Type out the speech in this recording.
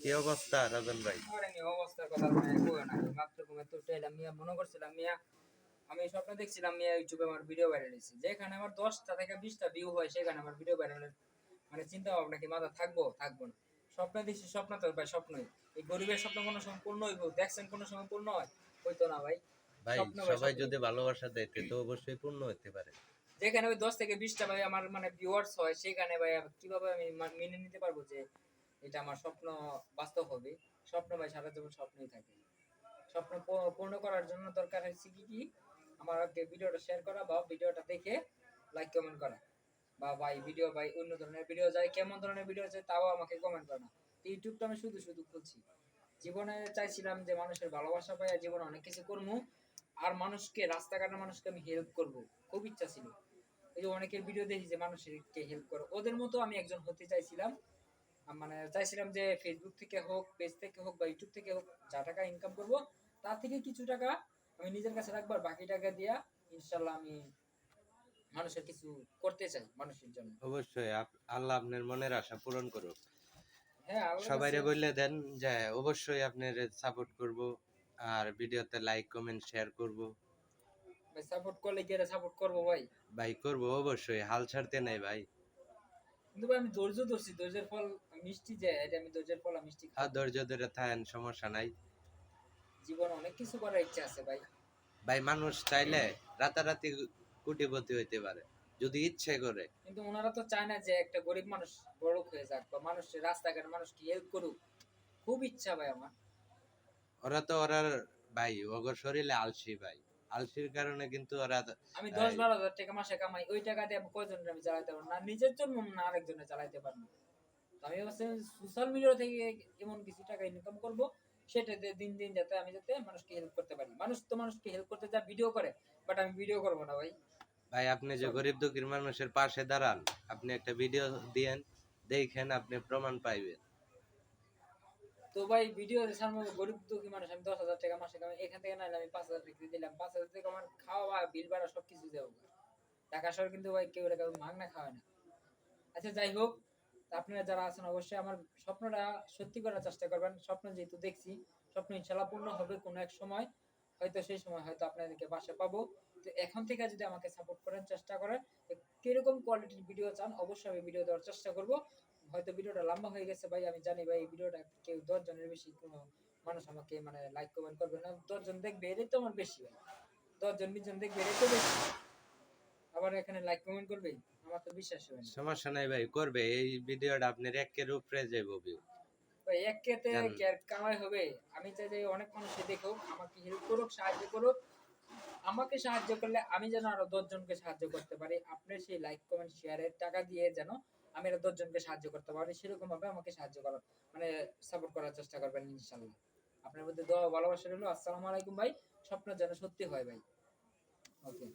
কি অবস্থা রাজন ভাই? আরে নি অবস্থার কথা মানে কইও না। মাত্র ঘুমে তো উঠলাম মিয়া, মনে করছিলাম মিয়া আমি স্বপ্ন দেখছিলাম মিয়া ইউটিউবে আমার ভিডিও ভাইরাল হইছে। যেখানে আমার 10টা থেকে 20টা ভিউ হয় সেখানে আমার ভিডিও ভাইরালের মানে চিন্তা ভাবনা কি মাথা থাকবো না। স্বপ্ন দেখছি, স্বপ্ন তো ভাই স্বপ্নই। এই গরিবের স্বপ্ন কোনো সময় পূর্ণ হইব? দেখছেন কোনো সময় পূর্ণ হয়? হইতো না ভাই। ভাই স্বপ্ন ভাই সবাই স্বপ্নই। যদি ভালোবাসা দেয় তো অবশ্যই পূর্ণ হতে পারে। যেখানে ওই 10 থেকে 20টা ভাই আমার মানে ভিউয়ার্স হয় সেখানে ভাই কিভাবে আমি মেনে নিতে পারবো যে এটা আমার স্বপ্ন বাস্তব হবে? স্বপ্ন ভাই সারা জীবন স্বপ্নই থাকে। স্বপ্ন পূর্ণ করার জন্য দরকার হচ্ছে কি আমার আগে ভিডিওটা শেয়ার করা বা ভিডিওটা দেখে লাইক কমেন্ট করা, বা ভাই ভিডিও ভাই অন্য ধরনের ভিডিও যায়, কেমন ধরনের ভিডিও যায় তাও আমাকে কমেন্ট করা না। ইউটিউবটা আমি শুধু শুধু খুলছি, জীবনে চাইছিলাম যে মানুষের ভালোবাসা পাই, জীবনে অনেক কিছু করবো, আর মানুষকে রাস্তাঘাটের মানুষকে আমি হেল্প করব, খুব ইচ্ছা ছিল। এই যে অনেকের ভিডিও দেখি যে মানুষকে হেল্প করে, ওদের মতো আমি একজন হতে চাইছিলাম। মানে চাইছিলাম যে ফেসবুক থেকে হোক, পেজ থেকে হোক বা ইউটিউব থেকে হোক, যা টাকা ইনকাম করব তার থেকে কিছু টাকা আমি নিজের কাছে রাখবো, আর বাকি টাকা দিয়া ইনশাল্লাহ আমি মানুষের কিছু করতে চাই মানুষের জন্য। অবশ্যই আল্লাহ আপনার মনের আশা পূরণ করুক। হ্যাঁ আল্লাহর কাছে। সবাইরে বললে দেন যে অবশ্যই আপনার সাপোর্ট করব, আর ভিডিওতে লাইক কমেন্ট শেয়ার করব। ভাই সাপোর্ট করলে কি এটা সাপোর্ট করবো ভাই? ভাই করব অবশ্যই, হাল ছাড়তে নাই ভাই। কিন্তু ভাই আমি ধৈর্য ধরছি, ধৈর্যের ফল মিষ্টি, যে এটা আমি ধৈর্যের ফল মিষ্টি আর খাবো। ধৈর্য ধরে থাকেন, সমস্যা নাই। জীবন অনেক কিছু করার ইচ্ছা আছে ভাই। ভাই মানুষ চাইলে রাতারাতি কোটিপতি হইতে পারে যদি ইচ্ছে করে। কিন্তু ওনারা তো চায় না যে একটা গরিব মানুষ বড়লোক হয়ে যাক বা মানুষের রাস্তাঘাটে মানুষকে হেল্প করুক। খুব ইচ্ছা ভাই আমার। ওরা তো ভাই ওগর শরীরে আলসি ভাই, আলসির কারণে কিন্তু ওরা আমি এই, 10-12 হাজার টাকা মাসে কামাই, ওই টাকা দিয়ে আমি কয়জনের আমি চালাইতে পারবো না, নিজের জন্য না আরেকজনের চালাইতে পারবো। তো আমি ভাবছি সোশ্যাল মিডিয়া থেকে এমন কিছু টাকা ইনকাম করব, সেটা দিয়ে দিন দিন যাতে আমি যাতে মানুষকে হেল্প করতে পারি। মানুষ তো মানুষকে হেল্প করতে যা ভিডিও করে, বাট আমি ভিডিও করবো না ভাই। ভাই আপনি যে গরিব দুঃখীর মানুষের পাশে দাঁড়ান, আপনি একটা ভিডিও দিয়েন, দেখেন আপনি প্রমাণ পাইবেন। তো ভাই ভিডিও সামনে গরিব দুঃখী মানুষ, আমি 10,000 টাকা মাসে কামাই, এখান থেকে নাইলে আমি 5,000 টাকা দিলাম, 5,000 টাকা আমার খাওয়া বিল ভাড়া সবকিছু দেবো। ঢাকা শহর কিন্তু ভাই কেউ টাকা মাগনা খাওয়ায় না। আচ্ছা যাই হোক, আপনারা যারা আছেন অবশ্যই আমার স্বপ্নটা সত্যি করার চেষ্টা করবেন। স্বপ্ন যেহেতু দেখছি, স্বপ্ন ইনশাল্লাহ পূর্ণ হবে কোনো এক সময়। হয়তো সেই সময় হয়তো আপনাদেরকে বাসা পাবো। তো এখন থেকে যদি আমাকে সাপোর্ট করেন, চেষ্টা করেন, কিরকম কোয়ালিটির ভিডিও চান অবশ্যই আমি ভিডিও দেওয়ার চেষ্টা করব। হয়তো ভিডিওটা লম্বা হয়ে গেছে ভাই, আমি জানি ভাই এই ভিডিওটা কেউ 10 জনের বেশি কোনো মানুষ আমাকে মানে লাইক কমেন্ট করবে না। 10 জন দেখবে এটাই তো আমার বেশি ভাই, 10 জন 20 জন দেখবে এটাই তো বেশি, আবার এখানে লাইক কমেন্ট করবে, আমার তো বিশ্বাস হয় না। সমস্যা নাই ভাই, করবে এই ভিডিওটা আপনার একের উপরে যাইব ভিউ। ভাই এক কেতে জান কি আর কামাই হবে? আমি চাই যে অনেক মানুষকে দেখুক, আমাকে হেল্প করুক, সাহায্য করুক। আমাকে সাহায্য করলে আমি যেন আরো 10 জনকে সাহায্য করতে পারি। আপনি সেই লাইক কমেন্ট শেয়ারের টাকা দিয়ে যেন আমি আরো 10 জনকে সাহায্য করতে পারি, সেরকম ভাবে আমাকে সাহায্য করার মানে সাপোর্ট করার চেষ্টা করবেন ইনশাল্লাহ। আপনার মধ্যে দোয়া ভালোবাসা রইলো। আসসালামু আলাইকুম ভাই। স্বপ্ন যেন সত্যি হয় ভাই। ওকে।